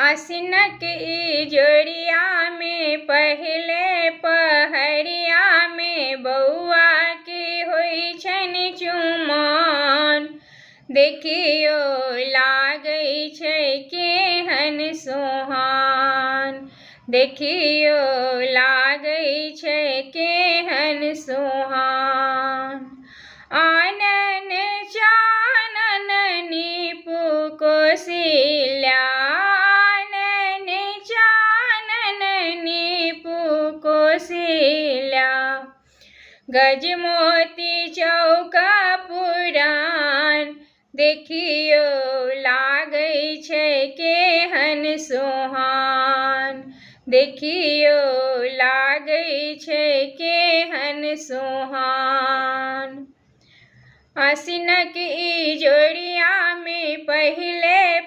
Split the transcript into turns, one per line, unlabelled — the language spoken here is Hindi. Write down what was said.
आसिनक इजोरिया में पहले पहरिया में बउआ के होइ छनि चुमाओन। देखियो लागै छै केहन सोहान, देखियो लागै छै केहन सोहान। आनन चानन नीपु कौशल्या, आनन चानन नीपु कौशल्या। गजमोती चौका पुरान, देखियो लागै छै केहन सोहान, देखियो लागै छै केहन सोहान। आसिनक इजोरिया में पहले